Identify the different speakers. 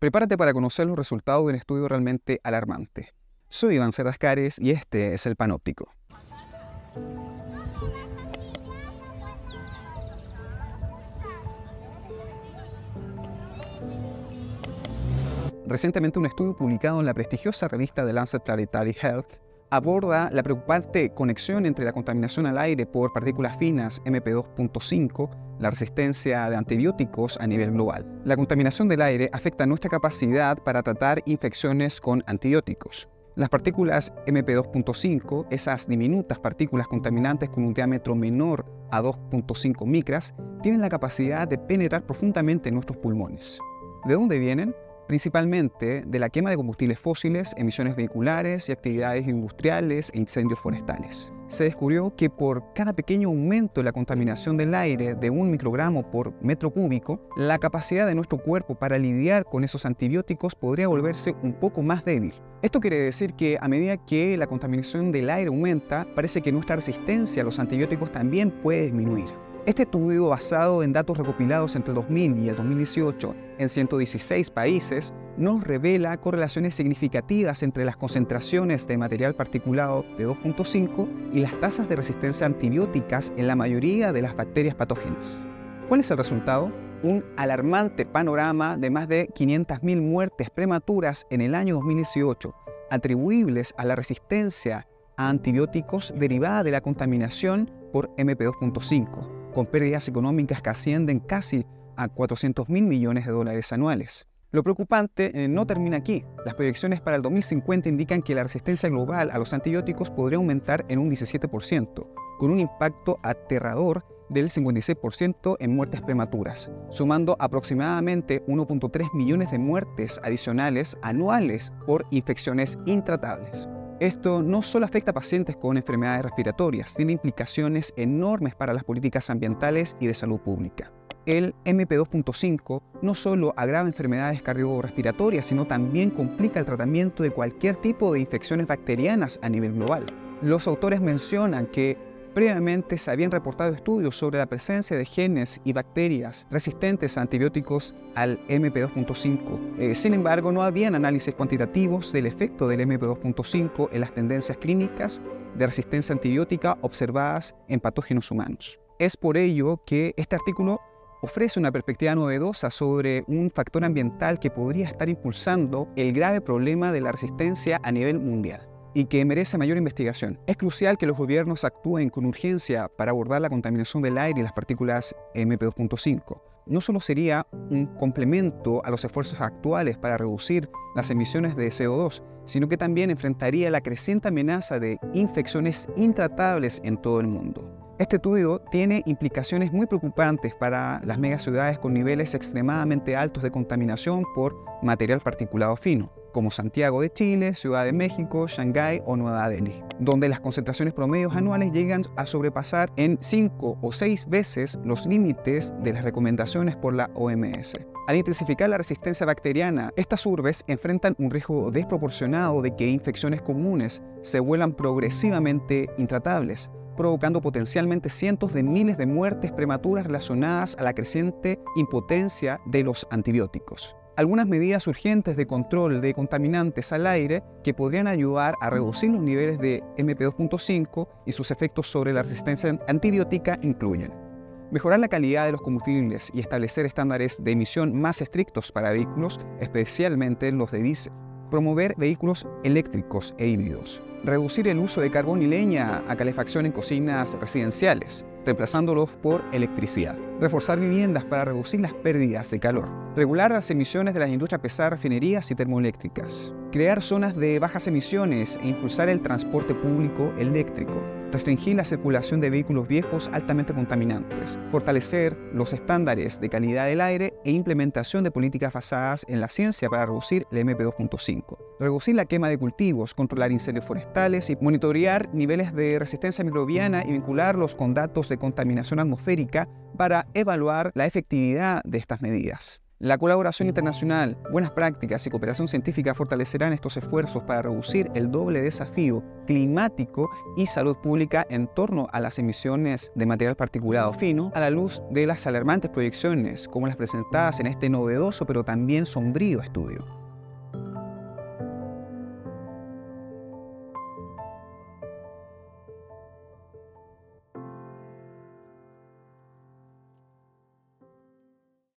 Speaker 1: Prepárate para conocer los resultados de un estudio realmente alarmante. Soy Iván Cerdascares y este es el Panóptico. Recientemente un estudio publicado en la prestigiosa revista The Lancet Planetary Health aborda la preocupante conexión entre la contaminación al aire por partículas finas MP2.5, la resistencia de antibióticos a nivel global. La contaminación del aire afecta nuestra capacidad para tratar infecciones con antibióticos. Las partículas MP2.5, esas diminutas partículas contaminantes con un diámetro menor a 2.5 micras, tienen la capacidad de penetrar profundamente en nuestros pulmones. ¿De dónde vienen? Principalmente de la quema de combustibles fósiles, emisiones vehiculares y actividades industriales e incendios forestales. Se descubrió que por cada pequeño aumento de la contaminación del aire de 1 microgramo por metro cúbico, la capacidad de nuestro cuerpo para lidiar con esos antibióticos podría volverse un poco más débil. Esto quiere decir que a medida que la contaminación del aire aumenta, parece que nuestra resistencia a los antibióticos también puede disminuir. Este estudio, basado en datos recopilados entre el 2000 y el 2018 en 116 países, nos revela correlaciones significativas entre las concentraciones de material particulado de 2.5 y las tasas de resistencia a antibióticas en la mayoría de las bacterias patógenas. ¿Cuál es el resultado? Un alarmante panorama de más de 500.000 muertes prematuras en el año 2018, atribuibles a la resistencia a antibióticos derivada de la contaminación por MP2.5. con pérdidas económicas que ascienden casi a 400.000 millones de dólares anuales. Lo preocupante no termina aquí. Las proyecciones para el 2050 indican que la resistencia global a los antibióticos podría aumentar en un 17%, con un impacto aterrador del 56% en muertes prematuras, sumando aproximadamente 1.3 millones de muertes adicionales anuales por infecciones intratables. Esto no solo afecta a pacientes con enfermedades respiratorias, tiene implicaciones enormes para las políticas ambientales y de salud pública. El MP2.5 no solo agrava enfermedades cardiorrespiratorias, sino también complica el tratamiento de cualquier tipo de infecciones bacterianas a nivel global. Los autores mencionan que previamente se habían reportado estudios sobre la presencia de genes y bacterias resistentes a antibióticos al MP2.5. Sin embargo, no habían análisis cuantitativos del efecto del MP2.5 en las tendencias clínicas de resistencia antibiótica observadas en patógenos humanos. Es por ello que este artículo ofrece una perspectiva novedosa sobre un factor ambiental que podría estar impulsando el grave problema de la resistencia a nivel mundial y que merece mayor investigación. Es crucial que los gobiernos actúen con urgencia para abordar la contaminación del aire y las partículas MP2.5. No solo sería un complemento a los esfuerzos actuales para reducir las emisiones de CO2, sino que también enfrentaría la creciente amenaza de infecciones intratables en todo el mundo. Este estudio tiene implicaciones muy preocupantes para las megaciudades con niveles extremadamente altos de contaminación por material particulado fino, como Santiago de Chile, Ciudad de México, Shanghái o Nueva Delhi, donde las concentraciones promedios anuales llegan a sobrepasar en 5 o 6 veces los límites de las recomendaciones por la OMS. Al intensificar la resistencia bacteriana, estas urbes enfrentan un riesgo desproporcionado de que infecciones comunes se vuelvan progresivamente intratables, provocando potencialmente cientos de miles de muertes prematuras relacionadas a la creciente impotencia de los antibióticos. Algunas medidas urgentes de control de contaminantes al aire que podrían ayudar a reducir los niveles de MP2.5 y sus efectos sobre la resistencia antibiótica incluyen mejorar la calidad de los combustibles y establecer estándares de emisión más estrictos para vehículos, especialmente los de diésel, promover vehículos eléctricos e híbridos, reducir el uso de carbón y leña a calefacción en cocinas residenciales, reemplazándolos por electricidad, reforzar viviendas para reducir las pérdidas de calor, regular las emisiones de las industrias pesadas, refinerías y termoeléctricas, crear zonas de bajas emisiones e impulsar el transporte público eléctrico, restringir la circulación de vehículos viejos altamente contaminantes, fortalecer los estándares de calidad del aire e implementación de políticas basadas en la ciencia para reducir el MP2.5, reducir la quema de cultivos, controlar incendios forestales y monitorear niveles de resistencia microbiana y vincularlos con datos de contaminación atmosférica para evaluar la efectividad de estas medidas. La colaboración internacional, buenas prácticas y cooperación científica fortalecerán estos esfuerzos para reducir el doble desafío climático y salud pública en torno a las emisiones de material particulado fino, a la luz de las alarmantes proyecciones como las presentadas en este novedoso pero también sombrío estudio.